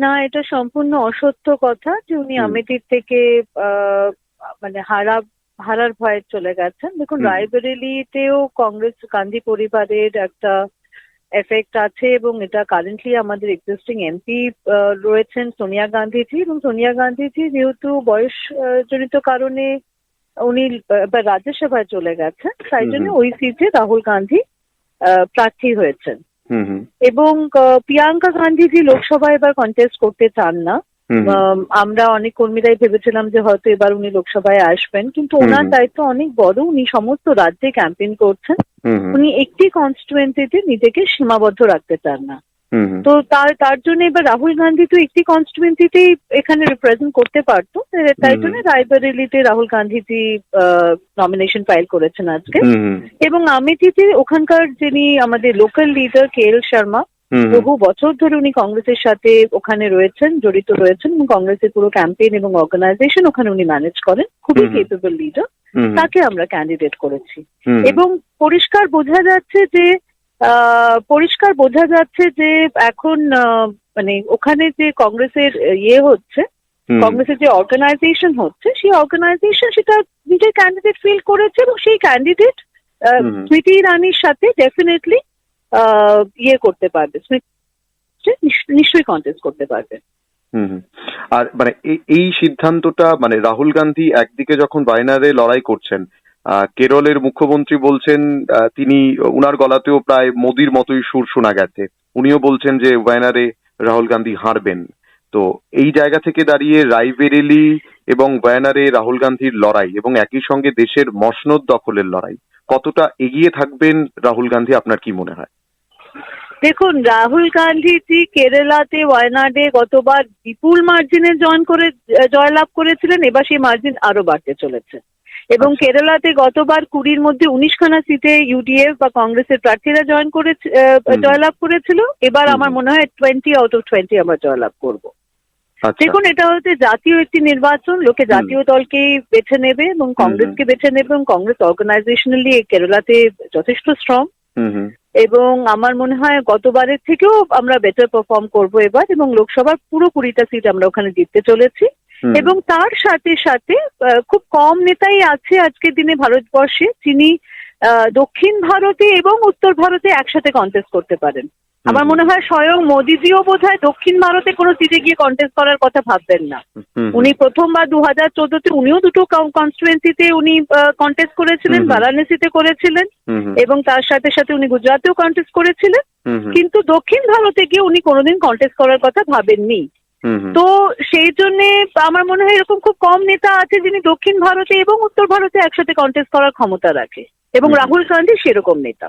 না, এটা সম্পূর্ণ অসত্য কথা যে উনি আমেথির থেকে মানে হারার ভয়ে চলে গেছেন। দেখুন, রায়বেরেলিতেও কংগ্রেস গান্ধী পরিবারের একটা এফেক্ট আছে এবং এটা কারেন্টলি আমাদের এক্সিস্টিং এমপি রয়েছেন সোনিয়া গান্ধীজি, এবং সোনিয়া গান্ধীজি যেহেতু বয়স জনিত কারণে উনি এবার রাজ্যসভায় চলে গেছেন, তাই জন্য ওই সিটে রাহুল গান্ধী প্রার্থী হয়েছেন। এবং প্রিয়াঙ্কা গান্ধীজি লোকসভায় এবার কন্টেস্ট করতে চান না। আমরা অনেক কর্মীরাই ভেবেছিলাম যে হয়তো এবার উনি লোকসভায় আসবেন, কিন্তু ওনার দায়িত্ব অনেক বড়। উনি সমস্ত রাজ্যে ক্যাম্পেইন করছেন। উনি একটি কনস্টিটুয়েন্সিতে নিজেকে সীমাবদ্ধ রাখতে চান না। তো তার জন্য এবার রাহুল গান্ধী তো একটি কনস্টিটুয়েন্সিতেই এখানে রিপ্রেজেন্ট করতে পারতো, তাই জন্য রায়বেরেলিতে রাহুল গান্ধীজি নমিনেশন ফাইল করেছেন আজকে। এবং আমেথিতে ওখানকার যিনি আমাদের লোকাল লিডার KL শর্মা, বহু বছর ধরে উনি কংগ্রেসের সাথে ওখানে রয়েছেন, জড়িত রয়েছেন, এবং কংগ্রেসের পুরো ক্যাম্পেইন এবং অর্গানাইজেশন ওখানে উনি ম্যানেজ করেন, খুবই কেপেবল লিডার। তাকে আমরা ক্যান্ডিডেট করেছি। এবং পরিষ্কার বোঝা যাচ্ছে যে এখন মানে ওখানে যে কংগ্রেসের হচ্ছে, কংগ্রেসের যে অর্গানাইজেশন হচ্ছে, সেই অর্গানাইজেশন সেটা নিজের ক্যান্ডিডেট ফিল করেছে, এবং সেই ক্যান্ডিডেট স্মৃতি ইরানির সাথে ডেফিনেটলি করতে পারবে, নিশ্চয়ই কন্টেস্ট করতে পারবে। আর মানে এই সিদ্ধান্তটা মানে রাহুল গান্ধী একদিকে যখন ওয়ায়নাডে লড়াই করছেন, কেরলের মুখ্যমন্ত্রী বলছেন তিনি উনার গলাতেও প্রায় মোদির মতোই সুর শোনা গেছে, উনিও বলছেন যে ওয়ায়নাডে রাহুল গান্ধী হারবেন। তো এই জায়গা থেকে দাঁড়িয়ে রায়বেরেলি এবং ওয়ায়নাডে রাহুল গান্ধীর লড়াই এবং একই সঙ্গে দেশের মসনদ দখলের লড়াই, কতটা এগিয়ে থাকবেন রাহুল গান্ধী, আপনার কি মনে হয়? দেখুন, রাহুল গান্ধীজি কেরালাতে ওয়ায়নাডে গতবার বিপুল মার্জিনে জয়লাভ করেছিলেন, এবার সেই মার্জিন আরো বাড়তে চলেছে। এবং কেরালাতে গতবার 20-র মধ্যে 19খানা সিটে ইউডিএফ বা কংগ্রেসের প্রার্থীরা জয়লাভ করেছিল। এবার আমার মনে হয় 20 আউট অফ 20 আমরা জয়লাভ করবো। দেখুন, এটা হচ্ছে জাতীয় একটি নির্বাচন, লোকে জাতীয় দলকেই বেছে নেবে এবং কংগ্রেসকে বেছে নেবে, এবং কংগ্রেস অর্গানাইজেশনালি কেরালাতে যথেষ্ট স্ট্রং। এবং আমার মনে হয় গতবারের থেকেও আমরা বেটার পারফর্ম করবো এবার, এবং লোকসভার পুরো 20টা সিট আমরা ওখানে জিততে চলেছি। এবং তার সাথে সাথে খুব কম নেতাই আছে আজকের দিনে ভারতবর্ষে যিনি দক্ষিণ ভারতে এবং উত্তর ভারতে একসাথে কন্টেস্ট করতে পারেন। আমার মনে হয় স্বয়ং মোদিজিও বোধহয় দক্ষিণ ভারতে কোনো সিটে গিয়ে কন্টেস্ট করার কথা ভাববেন না। উনি প্রথমবার 2014-তে উনিও দুটো কনস্টিটুয়েন্সিতে উনি কন্টেস্ট করেছিলেন, বারাণসীতে করেছিলেন, এবং তার সাথে সাথে উনি গুজরাটেও কন্টেস্ট করেছিলেন। কিন্তু দক্ষিণ ভারতে গিয়ে উনি কোনোদিন কন্টেস্ট করার কথা ভাবেননি। তো সেই জন্য আমার মনে হয় এরকম খুব কম নেতা আছে যিনি দক্ষিণ ভারতে এবং উত্তর ভারতে একসাথে কন্টেস্ট করার ক্ষমতা রাখে, এবং রাহুল গান্ধী সেরকম নেতা।